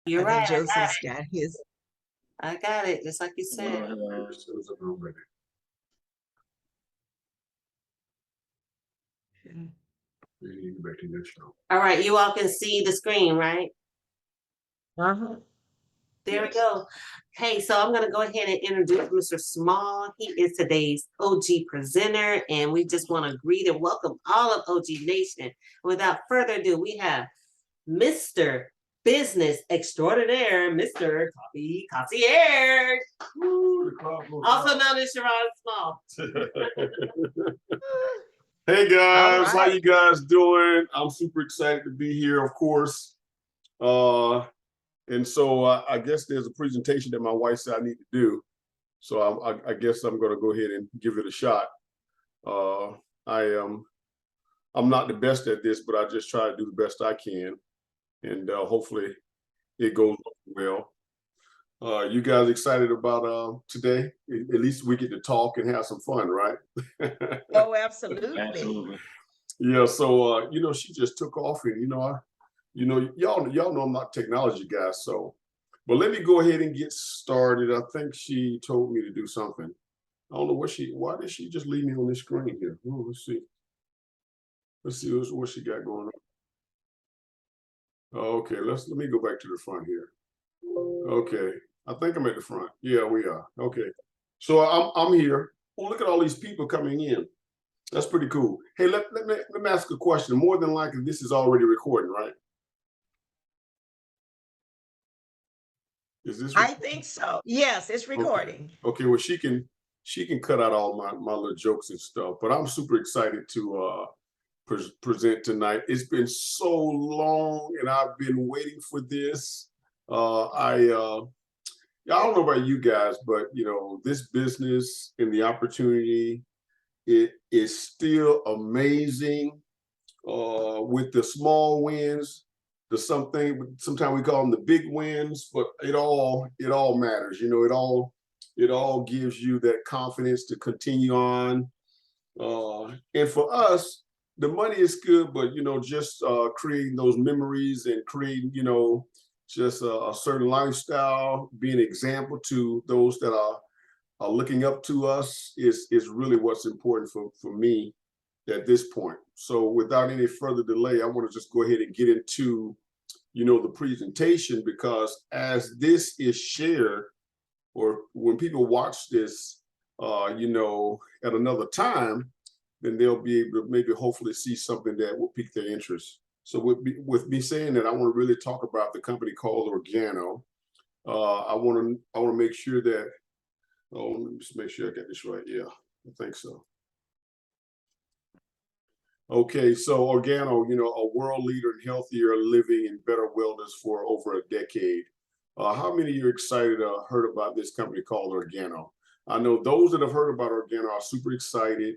You're I right. think Joseph's got his. I got it. Just like you said. All right. You all can see the screen, right? Uh-huh. There we go. Hey, so I'm going to go ahead and introduce Mr. Small. He is today's OG presenter, and we just want to greet and welcome all of OG Nation. Without further ado, we have Mr. Business Extraordinaire, Mr. Coffee Concierge, also known as Sherron Small. Hey guys, how right. you guys doing? I'm super excited to be here, of course. And so I guess there's a presentation that my wife said I need to do. So I guess I'm going to go ahead and give it a shot. I'm not the best at this, but I just try to do the best I can, and hopefully it goes well. You guys excited about today? At least we get to talk and have some fun, right? Oh, absolutely. Absolutely. Yeah. So you know, she just took off, and y'all know I'm not a technology guy, so. But let me go ahead and get started. I think she told me to do something. I don't know why did she just leave me on this screen here? Ooh, let's see. Let's see what she got going on. Oh, okay, let me go back to the front here. Okay, I think I'm at the front. Yeah, we are. Okay, so I'm here. Oh, look at all these people coming in. That's pretty cool. Hey, let me ask a question. More than likely, this is already recording, right? Is this? I think so. Yes, it's Okay. recording. Okay. Well, she can cut out all my little jokes and stuff. But I'm super excited to present tonight. It's been so long, and I've been waiting for this. I don't know about you guys, but this business and the opportunity, it is still amazing. With the small wins, sometimes we call them the big wins, but it all matters. It all gives you that confidence to continue on. And for us, the money is good, but just creating those memories and creating, just a certain lifestyle, being an example to those that are looking up to us is really what's important for me at this point. So without any further delay, I want to just go ahead and get into, the presentation, because as this is shared, or when people watch this, at another time, then they'll be able to maybe hopefully see something that will pique their interest. So with me saying that, I want to really talk about the company called Organo. I want to make sure that, let me just make sure I get this right. Yeah, I think so. Okay, so Organo, a world leader in healthier living and better wellness for over a decade. How many of you are excited heard about this company called Organo? I know those that have heard about Organo are super excited,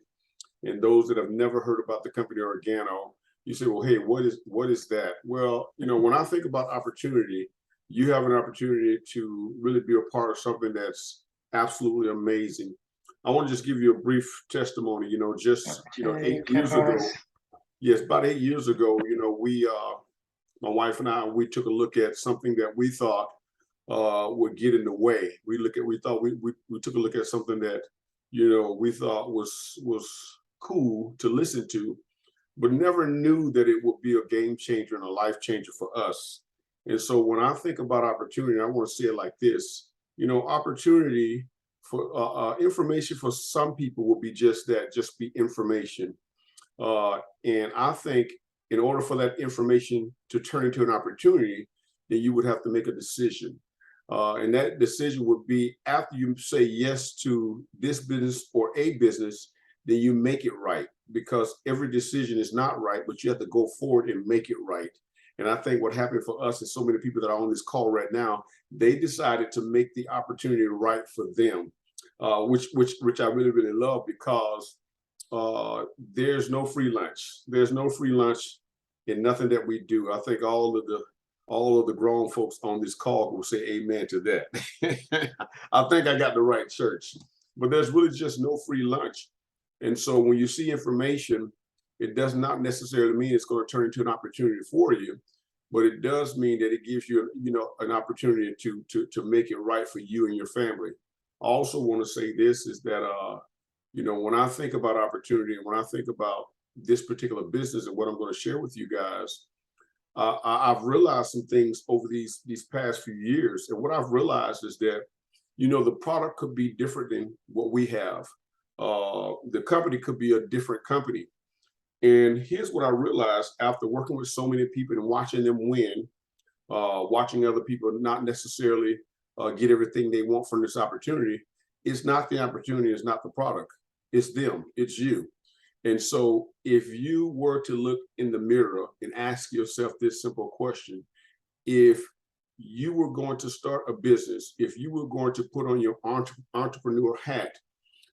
and those that have never heard about the company Organo, you say, well, hey, what is that? Well, when I think about opportunity, you have an opportunity to really be a part of something that's absolutely amazing. I want to just give you a brief testimony. Just 8 years ago. Yes, about 8 years ago. We, my wife and I, we took a look at something that we thought would get in the way. We took a look at something that we thought was cool to listen to, but never knew that it would be a game changer and a life changer for us. And so when I think about opportunity, I want to say it like this. Opportunity for information for some people will be just that, just be information. And I think in order for that information to turn into an opportunity, then you would have to make a decision. And that decision would be, after you say yes to this business or a business, then you make it right, because every decision is not right, but you have to go forward and make it right. And I think what happened for us and so many people that are on this call right now, they decided to make the opportunity right for them, which I really, really love, because there's no free lunch. There's no free lunch in nothing that we do. I think all of the grown folks on this call will say amen to that. I think I got the right church. But there's really just no free lunch. And so when you see information, it does not necessarily mean it's going to turn into an opportunity for you. but it does mean that it gives you, an opportunity to make it right for you and your family. I also want to say this is that, when I think about opportunity and when I think about this particular business and what I'm going to share with you guys, I've realized some things over these past few years. And what I've realized is that, the product could be different than what we have. The company could be a different company. And here's what I realized after working with so many people and watching them win, watching other people not necessarily get everything they want from this opportunity. It's not the opportunity, it's not the product, it's them, it's you. And so if you were to look in the mirror and ask yourself this simple question, if you were going to start a business, if you were going to put on your entrepreneur hat,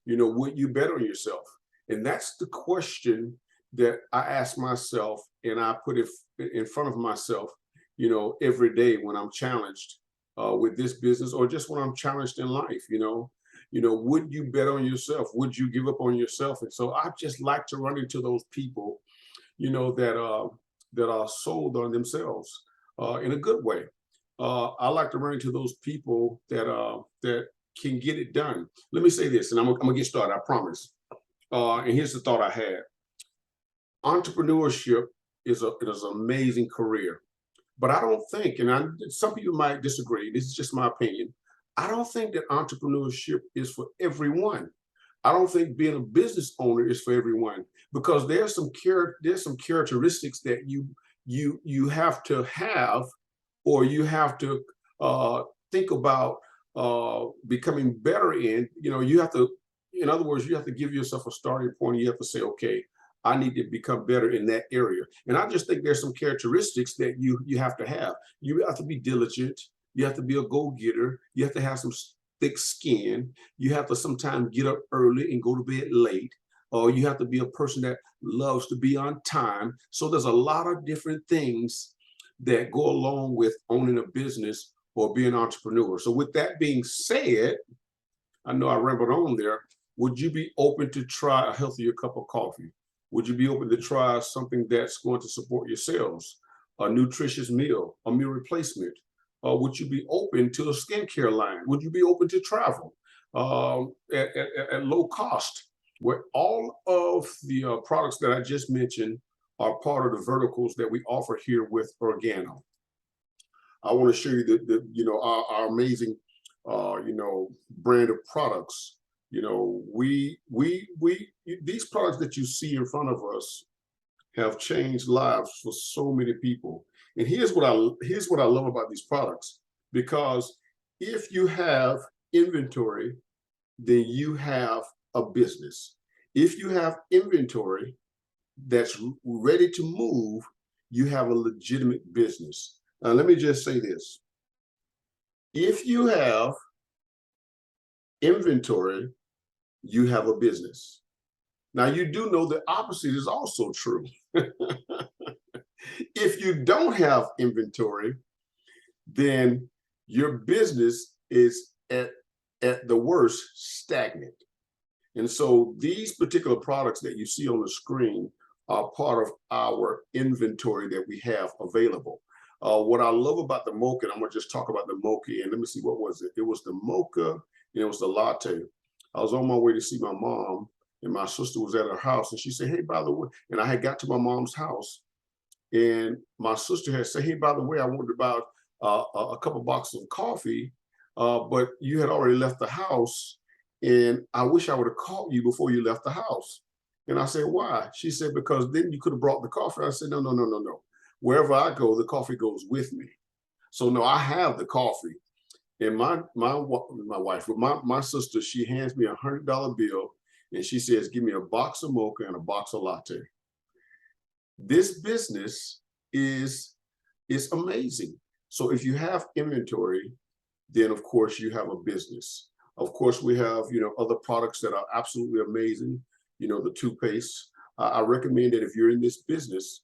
would you bet on yourself? And that's the question that I ask myself and I put it in front of myself, every day when I'm challenged with this business or just when I'm challenged in life, would you bet on yourself? Would you give up on yourself? And so I just like to run into those people, that are sold on themselves in a good way. I like to run into those people that can get it done. Let me say this, and I'm gonna get started, I promise. And here's the thought I had. Entrepreneurship is an amazing career. But I don't think, and some people might disagree, this is just my opinion. I don't think that entrepreneurship is for everyone. I don't think being a business owner is for everyone because there's some characteristics that you have to have, or you have to think about becoming better in. You have to, in other words, you have to give yourself a starting point. And you have to say, okay, I need to become better in that area. And I just think there's some characteristics that you have to have. You have to be diligent. You have to be a go-getter. You have to have some thick skin. You have to sometimes get up early and go to bed late. Or you have to be a person that loves to be on time. So there's a lot of different things that go along with owning a business or being an entrepreneur. So with that being said, I know I rambled on there. Would you be open to try a healthier cup of coffee? Would you be open to try something that's going to support your sales, a nutritious meal, a meal replacement? Would you be open to a skincare line? Would you be open to travel at low cost? Where all of the products that I just mentioned are part of the verticals that we offer here with Organo. I want to show you our amazing brand of products. These products that you see in front of us have changed lives for so many people. And here's what I love about these products, because if you have inventory, then you have a business. If you have inventory that's ready to move, you have a legitimate business. Now, let me just say this. If you have inventory, you have a business. Now, you do know the opposite is also true. If you don't have inventory, then your business is at the worst stagnant. And so these particular products that you see on the screen are part of our inventory that we have available. What I love about the mocha, and I'm gonna just talk about the mocha, and let me see, what was it? It was the mocha and it was the latte. I was on my way to see my mom, and my sister was at her house, and she said, hey, by the way, and I had got to my mom's house, and my sister had said, hey, by the way, I wanted about a couple boxes of coffee, but you had already left the house, and I wish I would have called you before you left the house. And I said, why? She said, because then you could have brought the coffee. I said, no, no, no, no, no. Wherever I go, the coffee goes with me. So no, I have the coffee. And my wife, my sister, she hands me $100 bill, and she says, give me a box of mocha and a box of latte. This business is amazing. So if you have inventory, then of course you have a business. Of course, we have other products that are absolutely amazing. The toothpaste. I recommend that if you're in this business,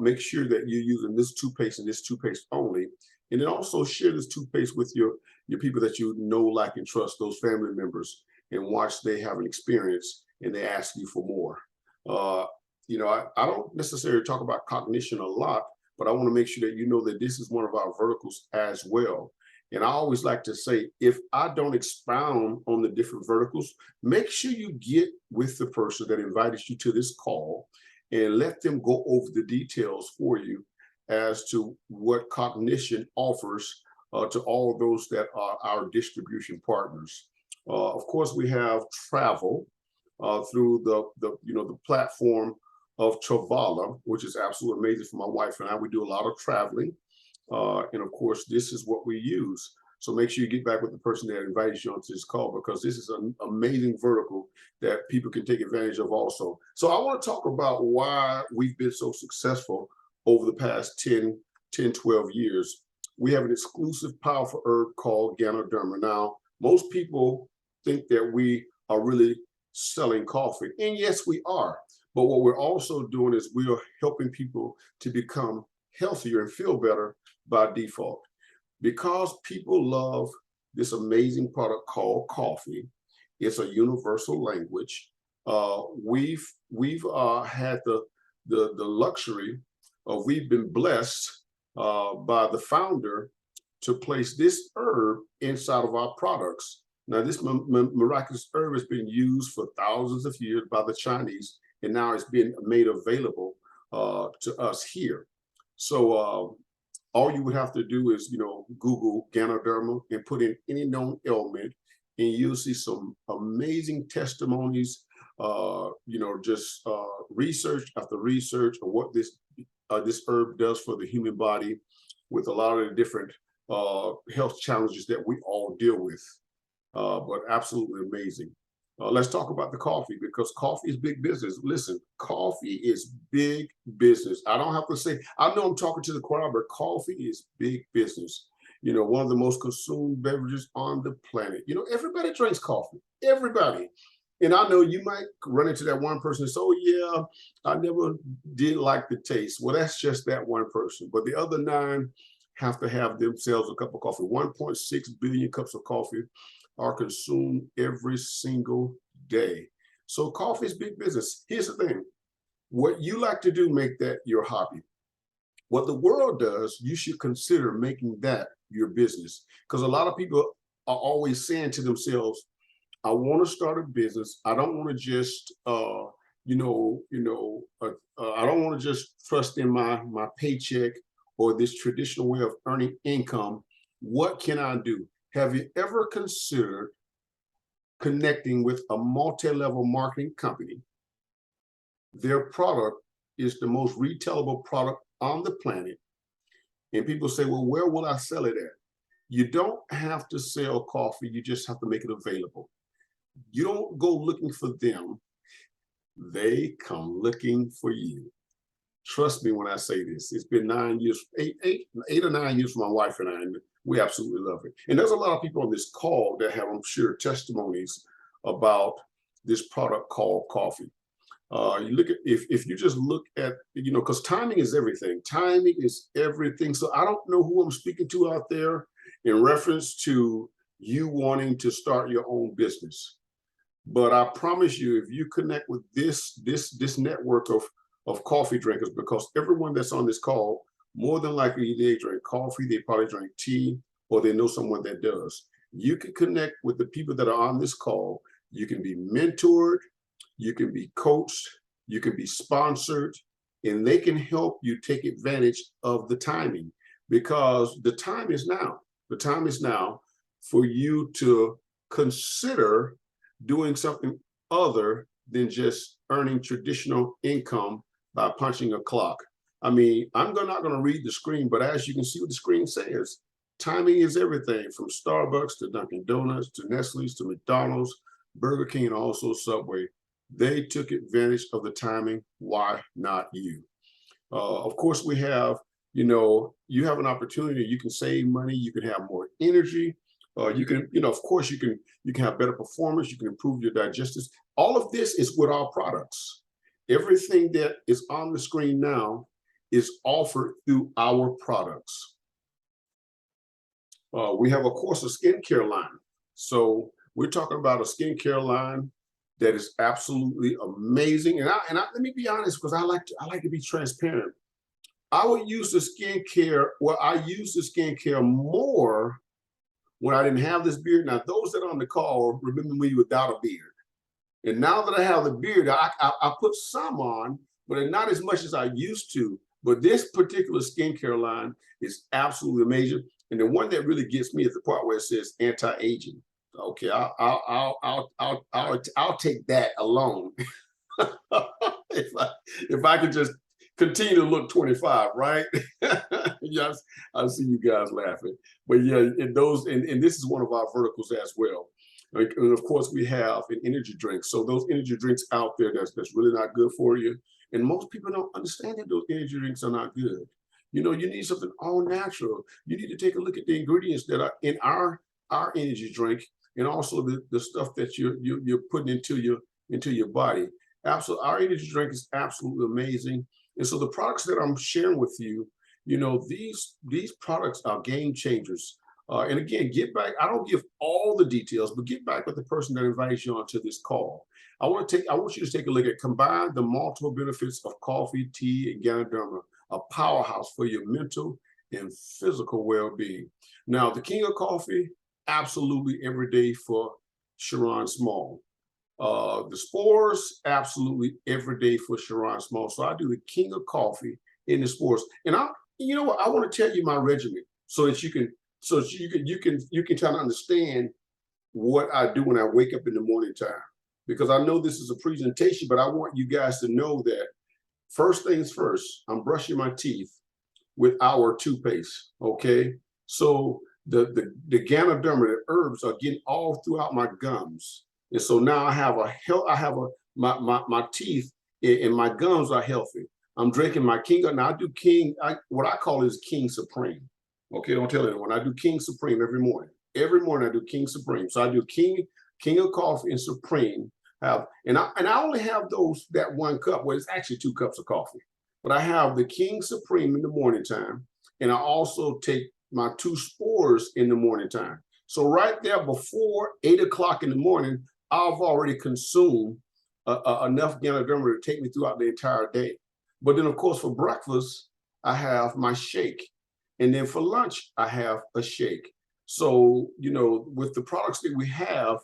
make sure that you're using this toothpaste and this toothpaste only. And then also share this toothpaste with your people that you know, like, and trust, those family members, and watch they have an experience and they ask you for more. I don't necessarily talk about cognition a lot, but I want to make sure that you know that this is one of our verticals as well. And I always like to say, if I don't expound on the different verticals, make sure you get with the person that invited you to this call and let them go over the details for you as to what Cognition offers to all of those that are our distribution partners. Of course, we have travel through the platform of Travala, which is absolutely amazing for my wife and I. We do a lot of traveling. And of course, this is what we use. So make sure you get back with the person that invited you onto this call, because this is an amazing vertical that people can take advantage of also. So I want to talk about why we've been so successful over the past 12 years. We have an exclusive powerful herb called Ganoderma. Now, most people think that we are really selling coffee, and yes, we are. But what we're also doing is we are helping people to become healthier and feel better by default. Because people love this amazing product called coffee, it's a universal language. We've had the luxury of, we've been blessed by the founder to place this herb inside of our products. Now, this miraculous herb has been used for thousands of years by the Chinese, and now it's been made available to us here. So all you would have to do is, Google Ganoderma and put in any known ailment, and you'll see some amazing testimonies, just research after research of what this herb does for the human body, with a lot of the different health challenges that we all deal with. But absolutely amazing. Let's talk about the coffee, because coffee is big business. Listen, coffee is big business. I don't have to say, I know I'm talking to the choir, but coffee is big business. One of the most consumed beverages on the planet. Everybody drinks coffee, everybody. And I know you might run into that one person and say, oh yeah, I never did like the taste. Well, that's just that one person. But the other 9 have to have themselves a cup of coffee. 1.6 billion cups of coffee are consumed every single day. So coffee is big business. Here's the thing. What you like to do, make that your hobby. What the world does, you should consider making that your business. Because a lot of people are always saying to themselves, I want to start a business. I don't want to just, I don't want to just trust in my paycheck or this traditional way of earning income. What can I do? Have you ever considered connecting with a multi-level marketing company? Their product is the most retailable product on the planet. And people say, well, where will I sell it at? You don't have to sell coffee. You just have to make it available. You don't go looking for them. They come looking for you. Trust me when I say this. It's been 9 years, eight or 9 years for my wife and I, and we absolutely love it. And there's a lot of people on this call that have, I'm sure, testimonies about this product called coffee. You look at, if you just look at, because timing is everything. Timing is everything. So I don't know who I'm speaking to out there in reference to you wanting to start your own business. But I promise you, if you connect with this network of coffee drinkers, because everyone that's on this call, more than likely they drink coffee, they probably drink tea, or they know someone that does. You can connect with the people that are on this call. You can be mentored, you can be coached, you can be sponsored, and they can help you take advantage of the timing, because the time is now. The time is now for you to consider doing something other than just earning traditional income by punching a clock. I mean, I'm not going to read the screen, but as you can see what the screen says, timing is everything, from Starbucks to Dunkin' Donuts to Nestle's to McDonald's, Burger King, and also Subway. They took advantage of the timing. Why not you? Of course, we have, you have an opportunity. You can save money. You can have more energy. You can, of course, you can have better performance. You can improve your digestive. All of this is with our products. Everything that is on the screen now is offered through our products. We have, of course, a skincare line. So we're talking about a skincare line that is absolutely amazing. And let me be honest, because I like to be transparent. I would use the skincare. Well, I use the skincare more when I didn't have this beard. Now, those that are on the call remember me without a beard. And now that I have the beard, I put some on, but not as much as I used to. But this particular skincare line is absolutely amazing. And the one that really gets me is the part where it says anti-aging. Okay, I'll take that alone. if I could just continue to look 25, right? Yes, I see you guys laughing. But yeah, and this is one of our verticals as well. And of course, we have an energy drink. So those energy drinks out there that's really not good for you. And most people don't understand that those energy drinks are not good. You know, you need something all natural. You need to take a look at the ingredients that are in our energy drink, and also the stuff that you're putting into your body. Absolutely, our energy drink is absolutely amazing. And so the products that I'm sharing with you, you know, these products are game changers. And again, get back. I don't give all the details, but get back with the person that invites you onto this call. I want you to take a look at combine the multiple benefits of coffee, tea, and Ganoderma, a powerhouse for your mental and physical well-being. Now, the king of coffee, absolutely every day for Sherron Small. The spores, absolutely every day for Sherron Small. So I do the king of coffee in the spores. And you know what, I want to tell you my regimen so that you can kind of understand what I do when I wake up in the morning time. Because I know this is a presentation, but I want you guys to know that first things first, I'm brushing my teeth with our toothpaste. Okay. So the Ganoderma, the herbs are getting all throughout my gums. And so now my teeth and my gums are healthy. I'm drinking my King. Now I do what I call is King Supreme. Okay, don't tell anyone. I do King Supreme every morning. Every morning I do King Supreme. So I do King of Coffee and Supreme. And I only have that 1 cup. Well, it's actually 2 cups of coffee. But I have the King Supreme in the morning time, and I also take my 2 spores in the morning time. So right there before 8 o'clock in the morning, I've already consumed enough Ganoderma to take me throughout the entire day. But then, of course, for breakfast, I have my shake. And then for lunch, I have a shake. So, you know, with the products that we have,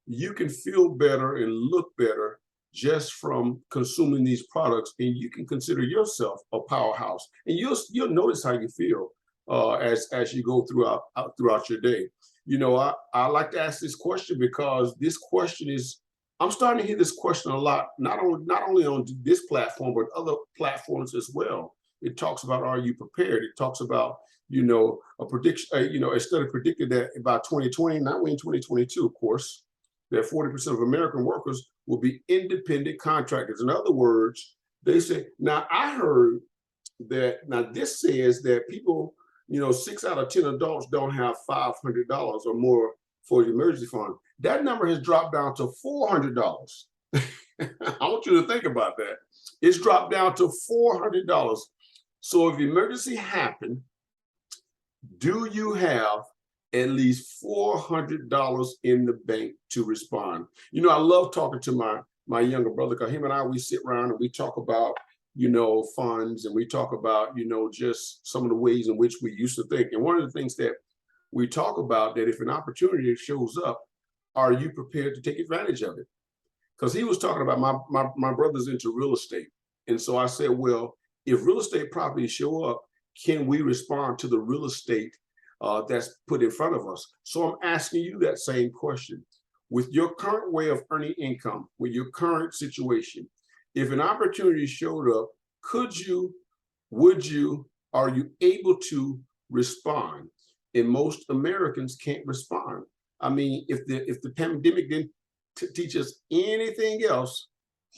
you can feel better and look better just from consuming these products. And you can consider yourself a powerhouse. And you'll notice how you feel as you go throughout your day. You know, I like to ask this question because this question I'm starting to hear this question a lot, not only on this platform, but other platforms as well. It talks about, are you prepared? It talks about, you know, a prediction, a study predicted that by 2020, not in 2022, of course, that 40% of American workers will be independent contractors. In other words, they say, now I heard that, now this says that people, 6 out of 10 adults don't have $500 or more for the emergency fund. That number has dropped down to $400. I want you to think about that. It's dropped down to $400. So if emergency happened, do you have at least $400 in the bank to respond? I love talking to my younger brother, because him and I, we sit around and we talk about, funds, and we talk about, just some of the ways in which we used to think. And one of the things that we talk about, that if an opportunity shows up, are you prepared to take advantage of it? Because he was talking about my brother's into real estate. And so I said, well, if real estate properties show up, can we respond to the real estate that's put in front of us? So I'm asking you that same question. With your current way of earning income, with your current situation, if an opportunity showed up, would you, are you able to respond? And most Americans can't respond. I mean, if the pandemic didn't teach us anything else,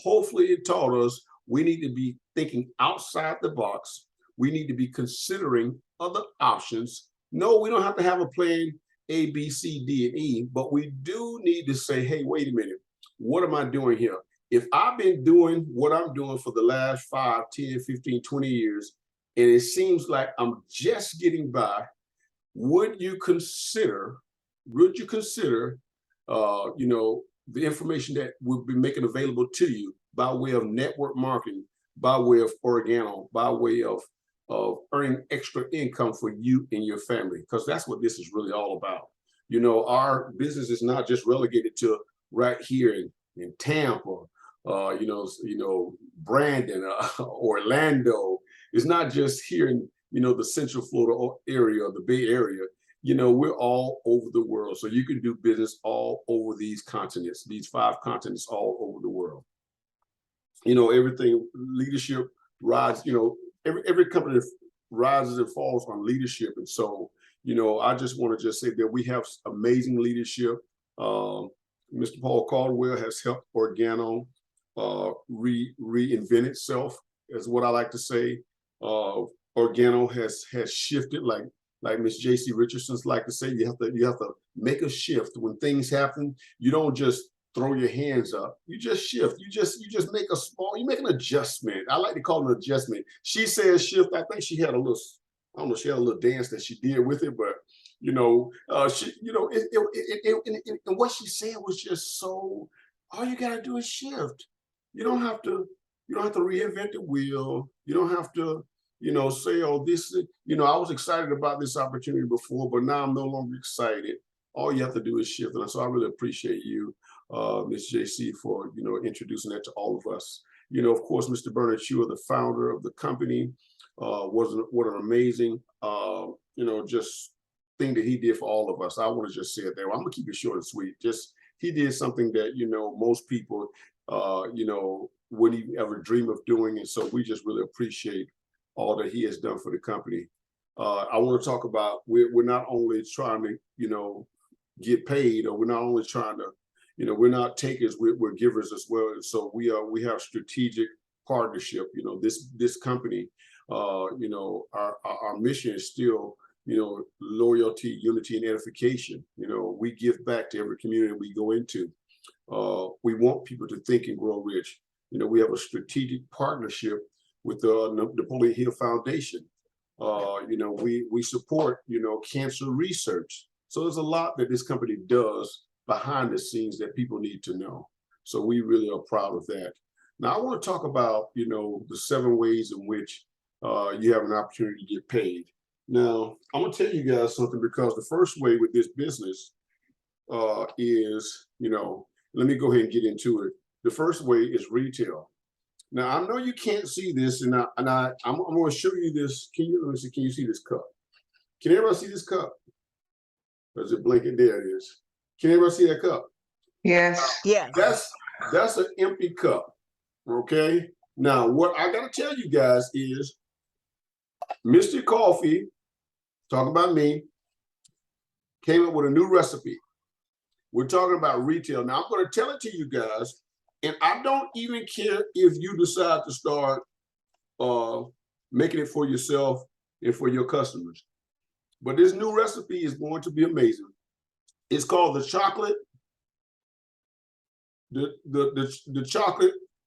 hopefully it taught us we need to be thinking outside the box. We need to be considering other options. No, we don't have to have a plan A, B, C, D, and E, but we do need to say, hey, wait a minute, what am I doing here? If I've been doing what I'm doing for the last 5, 10, 15, 20 years, and it seems like I'm just getting by, would you consider, the information that we'll be making available to you by way of network marketing, by way of Organo, by way of of earning extra income for you and your family, because that's what this is really all about. You know, our business is not just relegated to right here in Tampa, Brandon, Orlando. It's not just here in, the Central Florida area or the Bay Area. We're all over the world. So you can do business all over these continents, these 5 continents all over the world. Everything leadership rides, every company rises and falls on leadership. And so, I just want to just say that we have amazing leadership. Mr. Paul Caldwell has helped Organo reinvent itself, is what I like to say. Organo has shifted, like Miss J.C. Richardson's like to say. You have to make a shift when things happen. You don't just throw your hands up. You just shift. You just make you make an adjustment. I like to call it an adjustment. She says shift. I think she had a little, I don't know, she had a little dance that she did with it, but and what she said was just so, all you gotta do is shift. You don't have to reinvent the wheel. You don't have to, say, oh, this is, I was excited about this opportunity before, but now I'm no longer excited. All you have to do is shift. And so I really appreciate you, Ms. JC, for, introducing that to all of us. Of course, Mr. Bernard Chua, the founder of the company, what an amazing, just thing that he did for all of us. I want to just say it there. I'm gonna keep it short and sweet. Just, he did something that, most people, wouldn't even ever dream of doing. And so we just really appreciate all that he has done for the company. I want to talk about, we're not only trying to, get paid, or we're not only trying to, we're not takers, we're givers as well. And so we have strategic partnership. This company, our mission is still, loyalty, unity, and edification. We give back to every community we go into. We want people to think and grow rich. We have a strategic partnership with the Napoleon Hill Foundation. We support, cancer research. So there's a lot that this company does behind the scenes that people need to know. So we really are proud of that. Now I want to talk about, the 7 ways in which you have an opportunity to get paid. Now, I'm gonna tell you guys something, because the first way with this business is, let me go ahead and get into it. The first way is retail. Now, I know you can't see this, and I'm going to show you this. Let me see, can you see this cup? Can everybody see this cup? Or is it blinking? There it is. Can everybody see that cup? Yes. Yes. That's an empty cup. Okay. Now, what I got to tell you guys is, Mr. Coffee, talk about me, came up with a new recipe. We're talking about retail. Now, I'm going to tell it to you guys, and I don't even care if you decide to start making it for yourself and for your customers. But this new recipe is going to be amazing. It's called the chocolate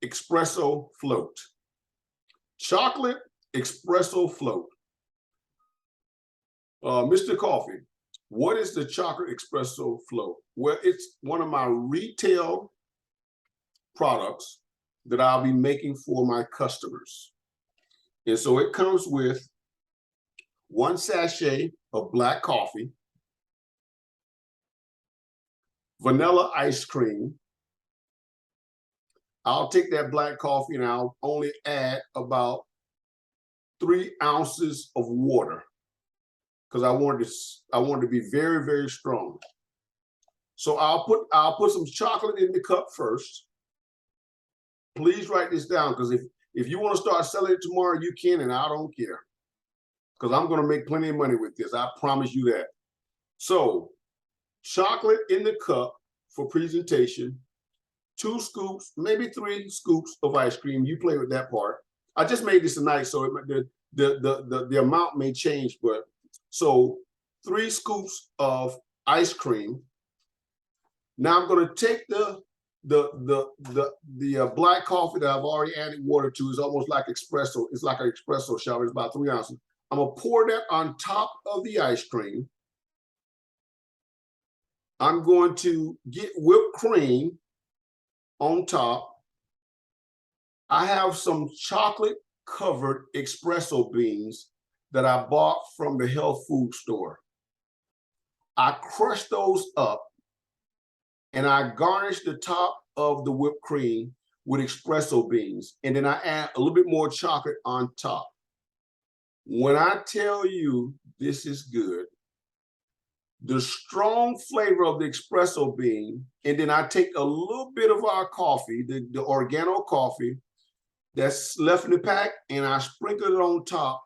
espresso float. Chocolate espresso float. Mr. Coffee, what is the chocolate espresso float? Well, it's one of my retail products that I'll be making for my customers. And so it comes with 1 sachet of black coffee, vanilla ice cream. I'll take that black coffee and I'll only add about 3 ounces of water, because I want it to be very, very strong. So I'll put some chocolate in the cup first. Please write this down, because if you want to start selling it tomorrow, you can, and I don't care, because I'm going to make plenty of money with this. I promise you that. So chocolate in the cup for presentation, 2 scoops, maybe 3 scoops of ice cream. You play with that part. I just made this tonight, so the amount may change, but so 3 scoops of ice cream. Now I'm going to take the black coffee that I've already added water to. Is almost like espresso. It's like an espresso shot. It's about 3 ounces. I'm gonna pour that on top of the ice cream. I'm going to get whipped cream on top. I have some chocolate covered espresso beans that I bought from the health food store. I crushed those up and I garnished the top of the whipped cream with espresso beans. And then I add a little bit more chocolate on top. When I tell you this is good, the strong flavor of the espresso bean, and then I take a little bit of our coffee, the Organo coffee that's left in the pack, and I sprinkle it on top.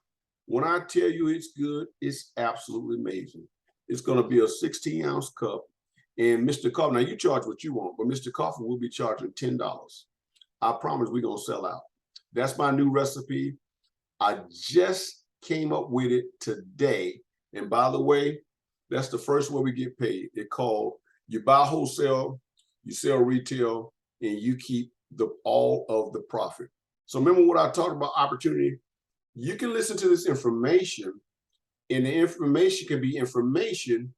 When I tell you it's good, it's absolutely amazing. It's going to be a 16-ounce cup. And Mr. Coffee, now you charge what you want, but Mr. Coffee will be charging $10. I promise we're going to sell out. That's my new recipe. I just came up with it today. And by the way, that's the first way we get paid. It's called, you buy wholesale, you sell retail, and you keep all of the profit. So remember what I talked about, opportunity. You can listen to this information, and the information can be information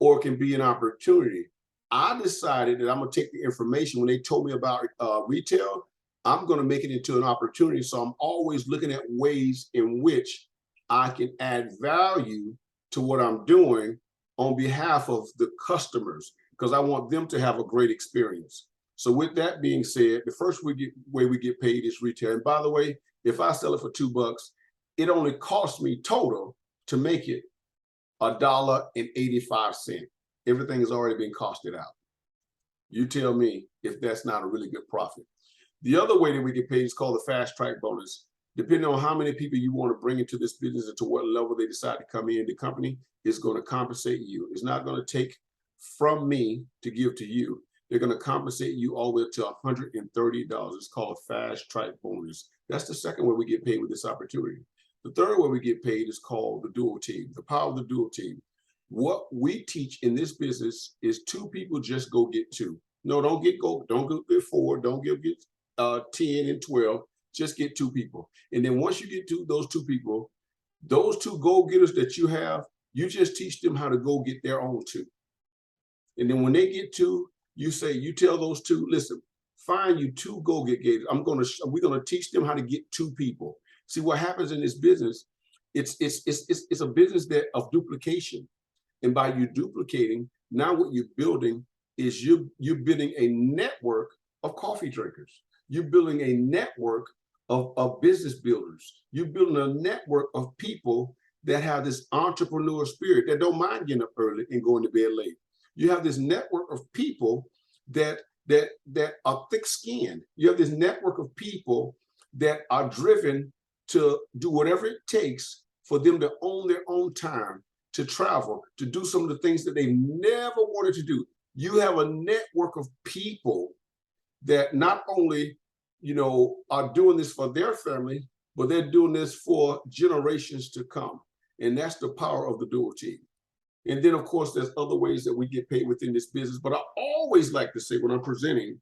or it can be an opportunity. I decided that I'm going to take the information. When they told me about retail, I'm going to make it into an opportunity. So I'm always looking at ways in which I can add value to what I'm doing on behalf of the customers, because I want them to have a great experience. So with that being said, the first way we get paid is retail. And by the way, if I sell it for $2, it only costs me total to make it $1.85. Everything has already been costed out. You tell me if that's not a really good profit. The other way that we get paid is called the fast track bonus. Depending on how many people you want to bring into this business and to what level they decide to come in, the company is going to compensate you. It's not going to take from me to give to you. They're going to compensate you all the way up to $130. It's called a fast track bonus. That's the second way we get paid with this opportunity. The third way we get paid is called the dual team, the power of the dual team. What we teach in this business is two people just go get two. No, don't get 4, don't get 10 and 12. Just get two people. And then once you get those two people, those two go-getters that you have, you just teach them how to go get their own two. And then when they get two, you tell those two, listen, find you two go-getters. We're gonna teach them how to get two people. See what happens in this business, it's a business of duplication. And by you duplicating, now what you're building is you're building a network of coffee drinkers. You're building a network of business builders. You're building a network of people that have this entrepreneur spirit, that don't mind getting up early and going to bed late. You have this network of people that are thick-skinned. You have this network of people that are driven to do whatever it takes for them to own their own time, to travel, to do some of the things that they never wanted to do. You have a network of people that not only are doing this for their family, but they're doing this for generations to come. And that's the power of the dual team. And then, of course, there's other ways that we get paid within this business. But I always like to say when I'm presenting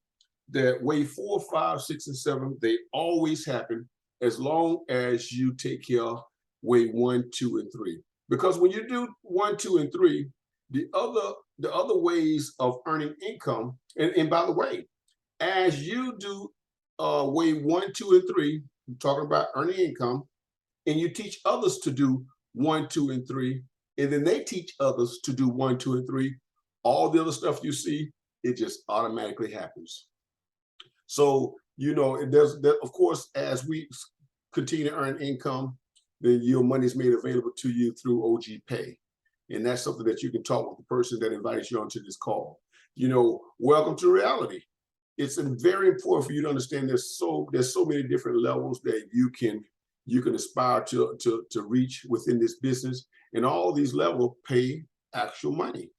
that wave 4, 5, 6, and 7, they always happen as long as you take care of wave 1, 2, and 3. Because when you do 1, 2, and 3, the other ways of earning income, and by the way, as you do wave 1, 2, and 3, I'm talking about earning income, and you teach others to do 1, 2, and 3, and then they teach others to do 1, 2, and 3, all the other stuff you see, it just automatically happens. So, of course, as we continue to earn income, then your money is made available to you through OG Pay. And that's something that you can talk with the person that invited you onto this call. Welcome to reality. It's very important for you to understand there's so many different levels that you can aspire to reach within this business, and all these levels pay actual money.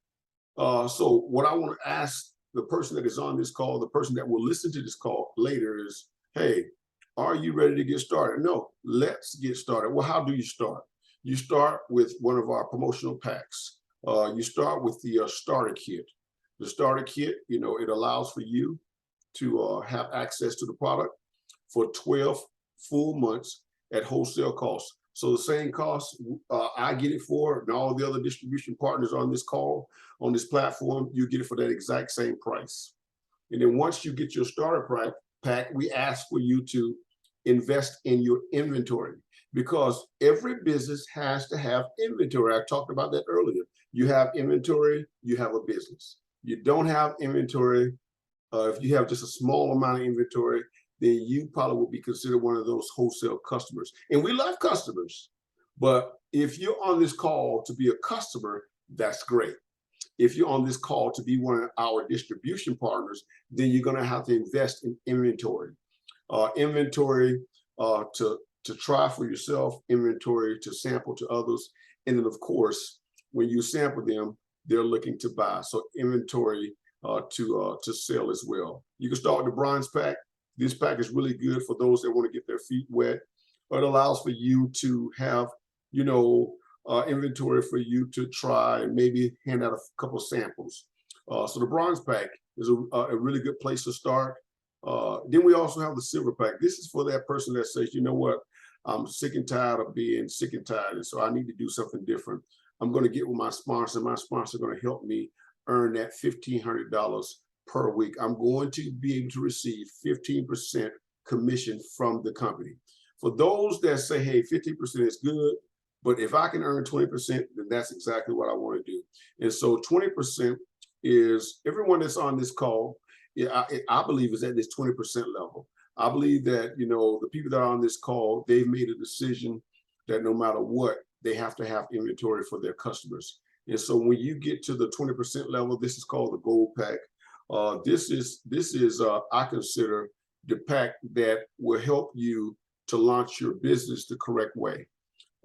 So what I want to ask the person that is on this call, the person that will listen to this call later is, hey, are you ready to get started? No, let's get started. Well, how do you start? You start with one of our promotional packs. You start with the starter kit. The starter kit, it allows for you to have access to the product for 12 full months at wholesale cost. So the same cost I get it for, and all the other distribution partners on this call, on this platform, you get it for that exact same price. And then once you get your starter pack, we ask for you to invest in your inventory, because every business has to have inventory. I talked about that earlier. You have inventory, you have a business. You don't have inventory, if you have just a small amount of inventory, then you probably will be considered one of those wholesale customers. And we love customers, but if you're on this call to be a customer, that's great. If you're on this call to be one of our distribution partners, then you're going to have to invest in inventory. Inventory to try for yourself, inventory to sample to others, and then of course, when you sample them, they're looking to buy. So inventory to sell as well. You can start with the bronze pack. This pack is really good for those that want to get their feet wet. It allows for you to have, inventory for you to try and maybe hand out a couple of samples. So the bronze pack is a really good place to start. Then we also have the silver pack. This is for that person that says, you know what, I'm sick and tired of being sick and tired, and so I need to do something different. I'm going to get with my sponsor. My sponsor is going to help me earn that $1,500 per week. I'm going to be able to receive 15% commission from the company. For those that say, hey, 15% is good, but if I can earn 20%, then that's exactly what I want to do. And so 20% is everyone that's on this call, I believe is at this 20% level. I believe that, the people that are on this call, they've made a decision that no matter what, they have to have inventory for their customers. And so when you get to the 20% level, this is called the gold pack. This is I consider the pack that will help you to launch your business the correct way.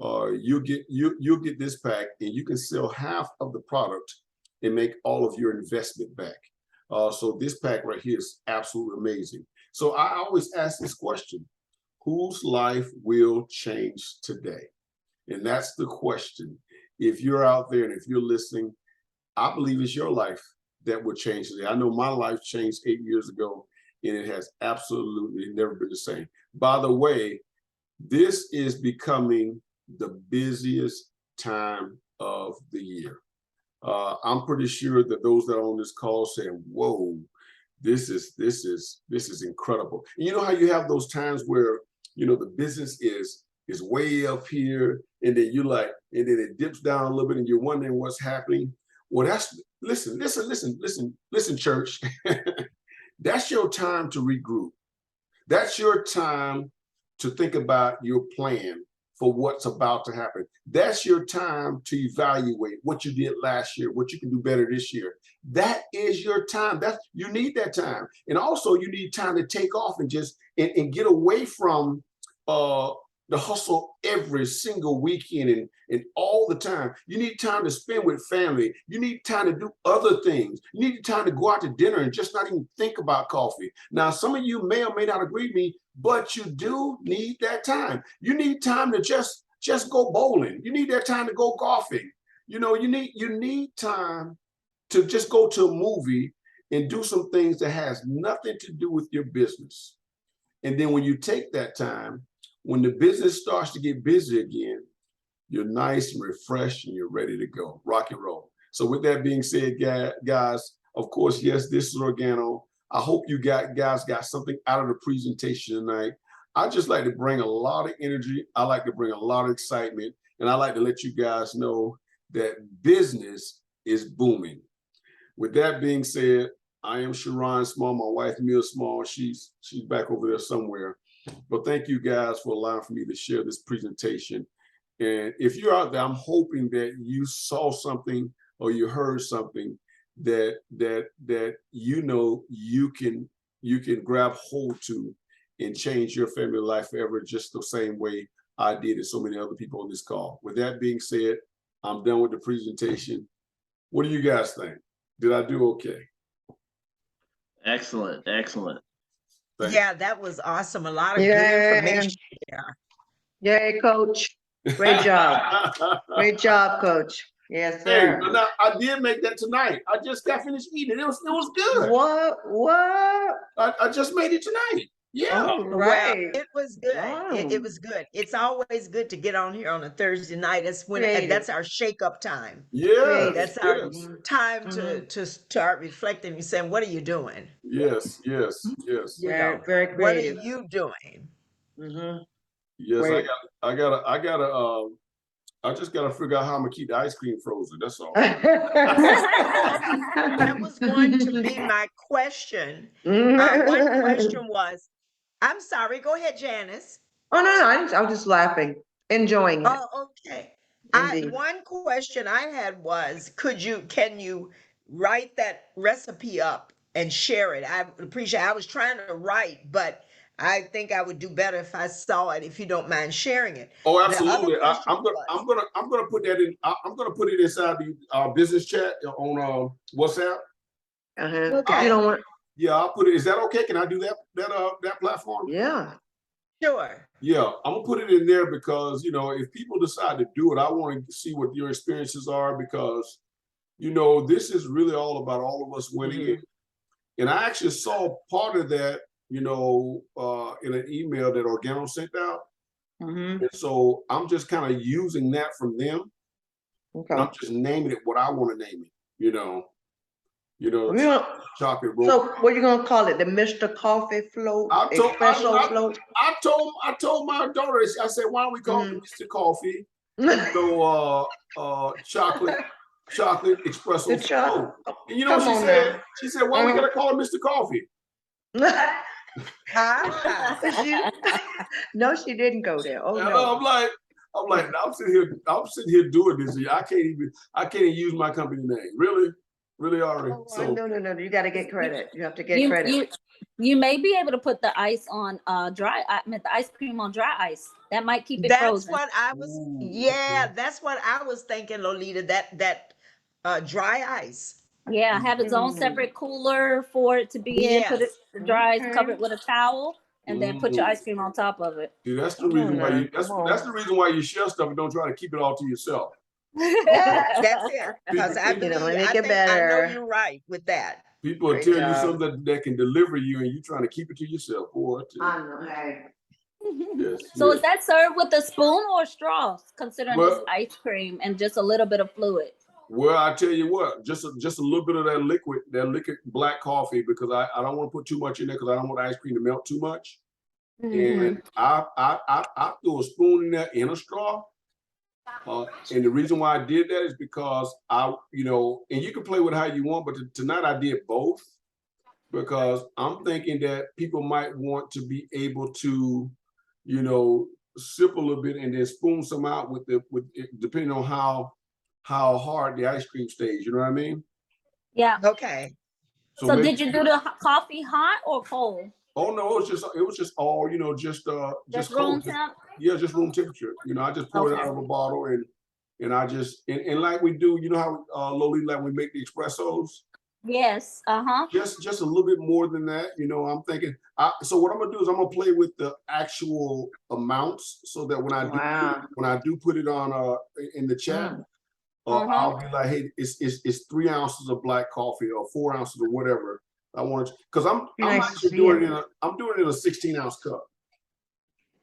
You'll get this pack, and you can sell half of the product and make all of your investment back. So this pack right here is absolutely amazing. So I always ask this question: whose life will change today? And that's the question. If you're out there and if you're listening, I believe it's your life that will change today. I know my life changed 8 years ago, and it has absolutely never been the same. By the way, this is becoming the busiest time of the year. I'm pretty sure that those that are on this call saying, whoa, this is incredible. And you know how you have those times where, the business is way up here, and then and then it dips down a little bit and you're wondering what's happening. Well, listen, church. That's your time to regroup. That's your time to think about your plan for what's about to happen. That's your time to evaluate what you did last year, what you can do better this year. That is your time. You need that time. And also you need time to take off and just and get away from the hustle every single weekend and all the time. You need time to spend with family. You need time to do other things. You need time to go out to dinner and just not even think about coffee. Now, some of you may or may not agree with me, but you do need that time. You need time to just go bowling. You need that time to go golfing. You need time to just go to a movie and do some things that has nothing to do with your business. And then when you take that time, when the business starts to get busy again, you're nice and refreshed and you're ready to go, rock and roll. So with that being said, guys, of course, yes, this is Organo. I hope you guys got something out of the presentation tonight. I just like to bring a lot of energy. I like to bring a lot of excitement, and I like to let you guys know that business is booming. With that being said, I am Sherron Small. My wife, Mia Small, she's back over there somewhere. But thank you guys for allowing for me to share this presentation. And if you're out there, I'm hoping that you saw something or you heard something that you can grab hold to and change your family life forever, just the same way I did and so many other people on this call. With that being said, I'm done with the presentation. What do you guys think? Did I do okay? Excellent. Thanks. Yeah, that was awesome. A lot of good Yay. information there. Yay, coach. Great job. Great job, coach. Yes, Hey, sir. but now, I did make that tonight. I just got finished eating it. It was good. What? I just made it tonight. Yeah. All Well, right. it was good. It Wow. was good. It's always good to get on here on a Thursday night. That's Creative. that's our shake up time. Yes. That's our Yes. time to start reflecting and saying, what are you doing? Yes. Yes. Yes. You Very, know, very what are creative. you doing? Mhm. Yes, Great. I just gotta figure out how I'm gonna keep the ice cream frozen. That's all. That was going to be my question. One question was, I'm sorry, go ahead, Janice. Oh, no, I was just laughing, enjoying it. Oh, okay. Indeed. One question I had was, can you write that recipe up and share it? I appreciate, I was trying to write, but I think I would do better if I saw it, if you don't mind sharing it. Oh, The other absolutely. question was, I'm gonna put that in. I'm gonna put it inside the business chat on WhatsApp. Uh-huh. Okay. You don't want, Yeah, I'll put it. Is that okay? Can I do that platform? yeah. sure. Yeah, I'm gonna put it in there because if people decide to do it, I want to see what your experiences are because this is really all about all of us winning it. And I actually saw part of that, in an email that Organo sent out. Mhm. And so I'm just kind of using that from them. And I'm Okay. just naming it what I want to name it, We don't- chocolate roll. So what you gonna call it? The Mr. Coffee float, I told espresso float? I told my daughter, I said, why don't we call it Mr. Coffee? Chocolate espresso The chocolate. float. And you know what Come she on said? now. She said, why we gotta call it Mr. Coffee? Ah, No, she didn't go there. Oh, And no. I'm like, I'm sitting here doing this. I can't even use my company name. Really, Ari. Oh, So no. You gotta get credit. You have to get credit. You may be able to put the ice on I meant the ice cream on dry ice. That might keep it that's frozen. what I was, Ooh, yeah, okay. that's what I was thinking, Lolita, that dry ice. Yeah, have its own Mm. separate cooler for it to be in. Put it Yes. the dry ice, cover Okay. it with a towel, and then put your Mm. ice cream on top of it. See, that's the Come reason on why now. you Come that's on. the reason why you share stuff and don't try to keep it all to yourself. That's it. Because I People, You know, believe, make I it think, I know better. you're right with that. people will Great tell you job. something that can deliver you and you trying to keep it to yourself. Boy, I tell you. I know. Hey. Yes, So yes. is that served with a spoon or straws? Considering it's Well, ice cream and just a little bit of fluid. well, I tell you what, just a little bit of that liquid black coffee because I don't want to put too much in there because I don't want the ice cream to melt too much. And I threw a spoon in there in a straw. And the reason why I did that is because and you can play with how you want, but tonight I did both because I'm thinking that people might want to be able to, sip a little bit and then spoon some out with depending on how hard the ice cream stays. You know what I mean? Yeah. Okay. So So maybe. did you do the coffee hot or cold? Oh no, it was just all just Just cold. room temp? Yeah, just room temperature. I just poured it out of a bottle and I just and like we do, how Loli, like we make the espressos. Yes. Just a little bit more than that. I'm thinking. So what I'm gonna do is I'm gonna play with the actual amounts so that when I do put it on in the chat, I'll be like, hey, it's 3 ounces of black coffee or 4 ounces or whatever. I want to because I'm Nice to actually see doing it. it I'm doing it in a 16-ounce cup.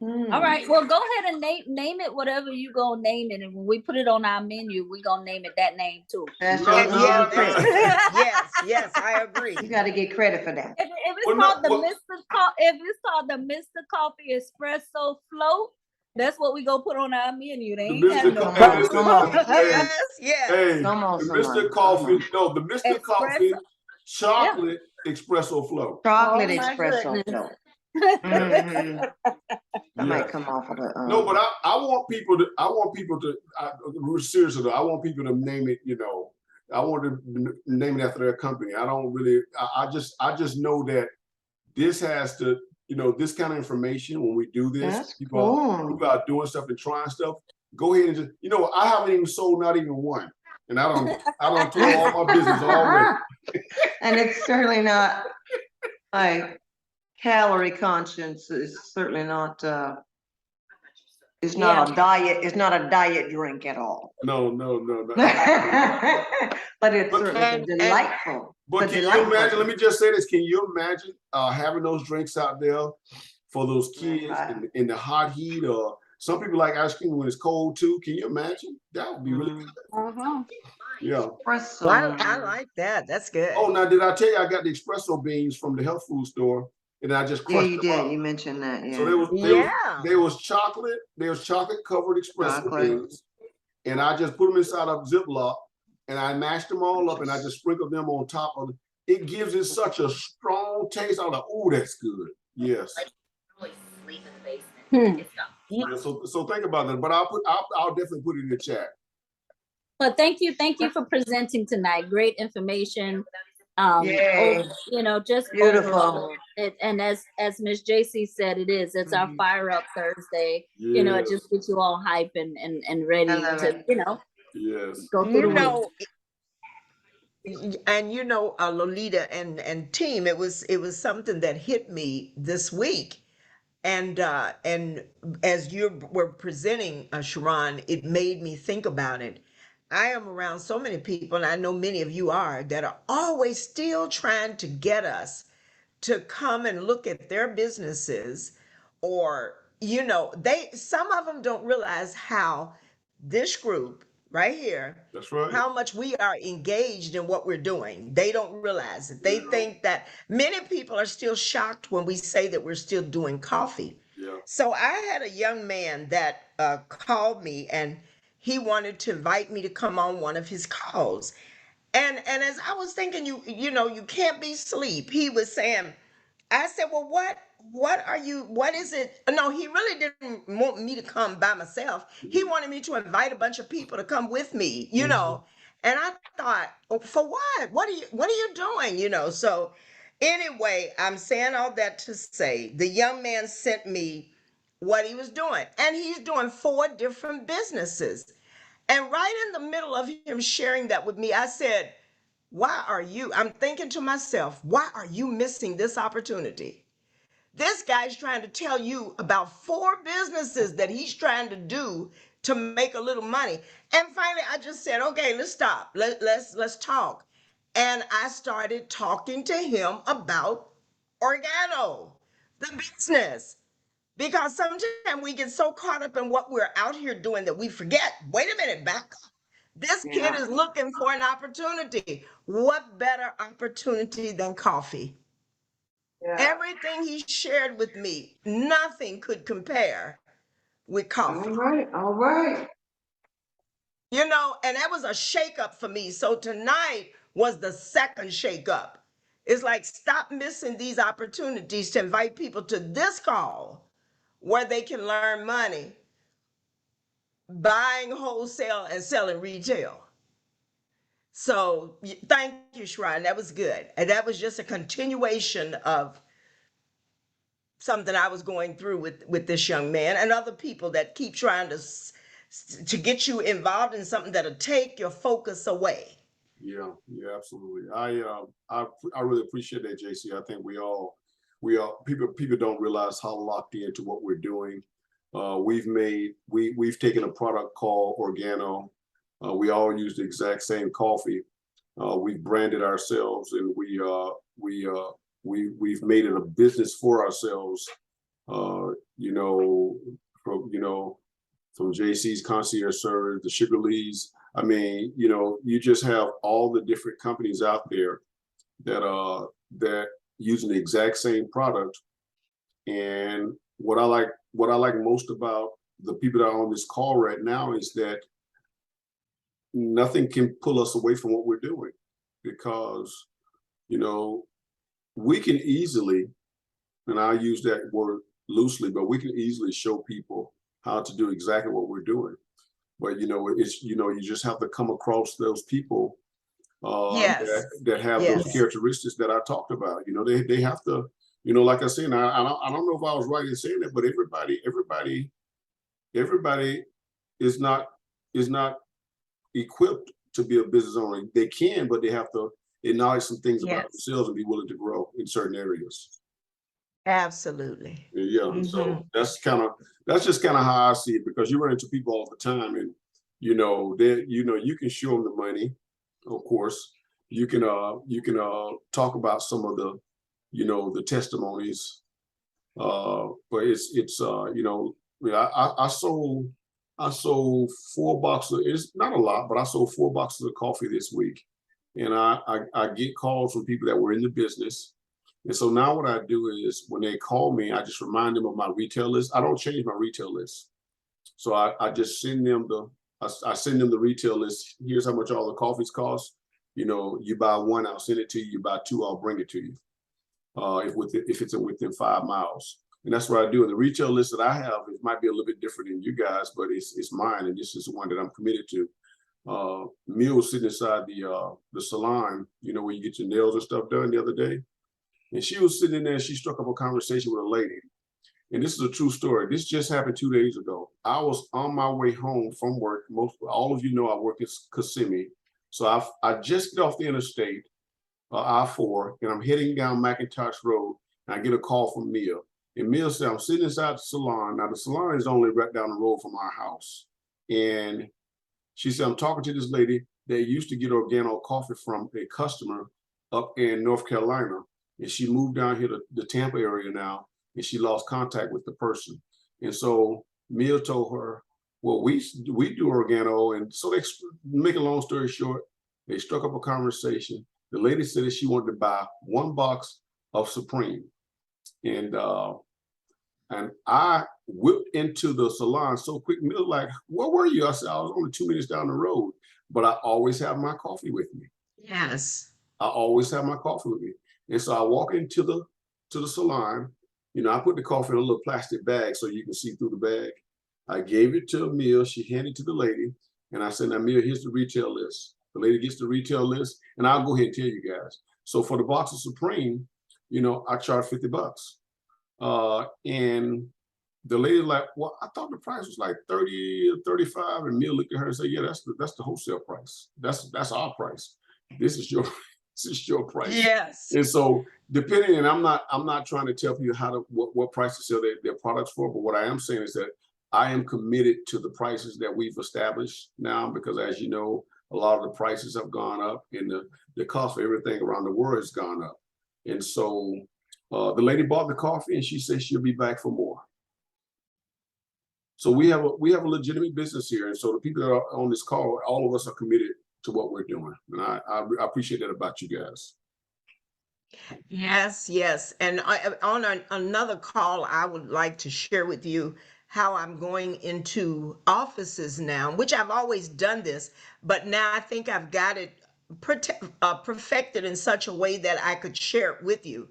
All right. Well, go ahead and name it whatever you gonna name it, and when we put it on our menu, we gonna name it that name too. That's No, right. no, You Yeah, get credit. yes, I agree. You gotta get credit for that. If it's Well, called no, if it's called the Mr. Coffee Espresso Float, that's what we gonna put on our menu. They The ain't have Mr. no Co- Come on. Yes, yes. Hey, Come on, the someone. Mr. Coffee, no, the Mr. Coffee espresso. chocolate espresso flow. Chocolate Oh my espresso goodness. float. Mhm. I might Yes. come off of the. No, but I want people to, seriously though, I want people to name it, I want to name it after their company. I don't really, I just know that this has to, this kind of information when we do this, That's people cool. are doing stuff and trying stuff. Go ahead and just, I haven't even sold not even one. And I don't tell all my business already. And it's certainly not, like, calorie conscious is certainly not, it's not a diet drink at all. No. But it's But- certainly And- delightful. But can you imagine, let me just say this, can you imagine having those drinks out there for those kids in the hot heat, or some people like ice cream when it's cold too? Can you imagine? That would be really good. Yeah. Well, I like that. That's good. Oh, now did I tell you I got the espresso beans from the health food store? and I just Yeah, crushed you them up. did. You mentioned that, So yeah. there was chocolate covered espresso Chocolate. beans, and I just put them inside of Ziploc, and I mashed them all up, and I just sprinkled them on top of it. It gives it such a strong taste. I'm like, oh, that's good. Yes. Really sleep in the basement. It's not. Yeah, so think about that. But I'll definitely put it in the chat. But thank you for presenting tonight. Great information. Yay. You know, just Beautiful. overall. And as Miss JC said, it's our Fire Up Thursday. Yes. You know, it just gets you all hype and ready I love to, it. you know, Yes. go through the week. And Lolita and team, it was something that hit me this week. And as you were presenting, Sherron, it made me think about it. I am around so many people, and I know many of you are, that are always still trying to get us to come and look at their businesses, or some of them don't realize how this group right here, That's right. how much we are engaged in what we're doing. They don't realize it. They think that many people are still shocked when we say that we're still doing coffee. Yeah. So I had a young man that called me, and he wanted to invite me to come on one of his calls. And as I was thinking, you can't be asleep. He was saying, I said, well, what is it? No, he really didn't want me to come by myself. He wanted me to invite a bunch of people to come with me, And I thought, oh, for what? What are you doing? So anyway, I'm saying all that to say the young man sent me what he was doing, and he's doing 4 different businesses. And right in the middle of him sharing that with me, I said, I'm thinking to myself, why are you missing this opportunity? This guy's trying to tell you about 4 businesses that he's trying to do to make a little money. And finally, I just said, okay, let's stop. Let's talk. And I started talking to him about Organo, the business. Because sometimes we get so caught up in what we're out here doing that we forget, wait a minute, back up. This kid is looking for an opportunity. What better opportunity than coffee? Yeah. Everything he shared with me, nothing could compare with coffee. All right. And that was a shakeup for me. So tonight was the second shakeup. It's like, stop missing these opportunities to invite people to this call where they can learn money, buying wholesale and selling retail. So thank you, Sherron. That was good. And that was just a continuation of something I was going through with this young man and other people that keep trying to get you involved in something that'll take your focus away. Yeah, absolutely. I really appreciate that, JC. I think we all people don't realize how locked into what we're doing. We've taken a product called Organo. We all use the exact same coffee. We've branded ourselves, and we've made it a business for ourselves. From JC's Concierge Service, the Sugar Lees. I mean, you just have all the different companies out there that using the exact same product. And what I like most about the people that are on this call right now is that nothing can pull us away from what we're doing, because we can easily, and I use that word loosely, but we can easily show people how to do exactly what we're doing. But you just have to come across those people Yes. that have Yes. those characteristics that I talked about. They have to, like I said, and I don't know if I was right in saying that, but everybody is not equipped to be a business owner. They can, but they have to acknowledge some things about themselves and be willing to grow in certain areas. Absolutely. Yeah. So that's just kind of how I see it, because you run into people all the time, and you can show them the money. Of course, you can talk about some of the the testimonies, but I sold 4 boxes. It's not a lot, but I sold 4 boxes of coffee this week, and I get calls from people that were in the business, And so now what I do is when they call me, I just remind them of my retail list. I don't change my retail list. So I just send them I send them the retail list. Here's how much all the coffees cost. You know, you buy one, I'll send it to you. You buy two, I'll bring it to you. If it's within 5 miles. And that's what I do. And the retail list that I have, it might be a little bit different than you guys, but it's mine. And this is the one that I'm committed to. Mia was sitting inside the salon, you know, where you get your nails and stuff done the other day. And she was sitting in there and she struck up a conversation with a lady. And this is a true story. This just happened 2 days ago. I was on my way home from work. All of you know I work at Kissimmee. So I just get off the interstate, I-4, and I'm heading down McIntosh Road. And I get a call from Mia. And Mia said, I'm sitting inside the salon. Now, the salon is only right down the road from our house. And she said, I'm talking to this lady that used to get Organo coffee from a customer up in North Carolina. And she moved down here to the Tampa area now, and she lost contact with the person. And so Mia told her, well, we do Organo. And so they, make a long story short, they struck up a conversation. The lady said that she wanted to buy 1 box of Supreme. And I whipped into the salon so quick. Mia was like, where were you? I said, I was only 2 minutes down the road, but I always have my coffee with me. Yes. I always have my coffee with me. And so I walk into the salon. You know, I put the coffee in a little plastic bag so you can see through the bag. I gave it to Mia. She handed it to the lady. And I said, now, Mia, here's the retail list. The lady gets the retail list. And I'll go ahead and tell you guys. So for the box of Supreme, you know, I charge $50. And the lady like, well, I thought the price was like 30 or 35. And Mia looked at her and said, yeah, that's the wholesale price. That's our price. This is your this is your price. Yes. And so depending, and I'm not trying to tell people what price to sell their products for, but what I am saying is that I am committed to the prices that we've established now, because as you know, a lot of the prices have gone up and the cost for everything around the world has gone up. And so the lady bought the coffee and she said she'll be back for more. So we have a legitimate business here. And so the people that are on this call, all of us are committed to what we're doing. And I appreciate that about you guys. Yes, yes. And on another call, I would like to share with you how I'm going into offices now, which I've always done this, but now I think I've got it perfected in such a way that I could share it with you.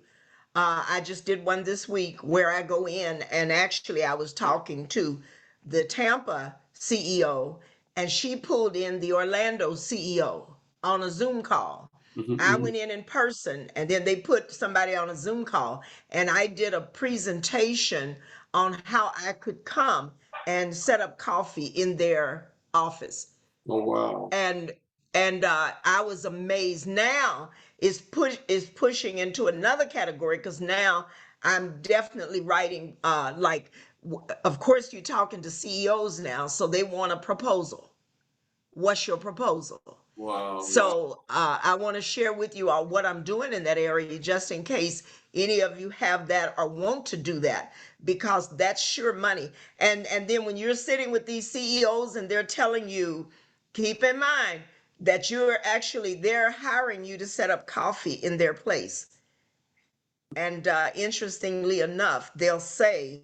I just did one this week where I go in, and actually I was talking to the Tampa CEO, and she pulled in the Orlando CEO on a Zoom call. I went in person, and then they put somebody on a Zoom call, and I did a presentation on how I could come and set up coffee in their office. Oh, wow. And I was amazed. Now it's pushing into another category, because now I'm definitely writing of course you're talking to CEOs now, so they want a proposal. What's your proposal? Wow. So I want to share with you all what I'm doing in that area, just in case any of you have that or want to do that, because that's sure money. And then when you're sitting with these CEOs and they're telling you, keep in mind that they're hiring you to set up coffee in their place. And interestingly enough, they'll say,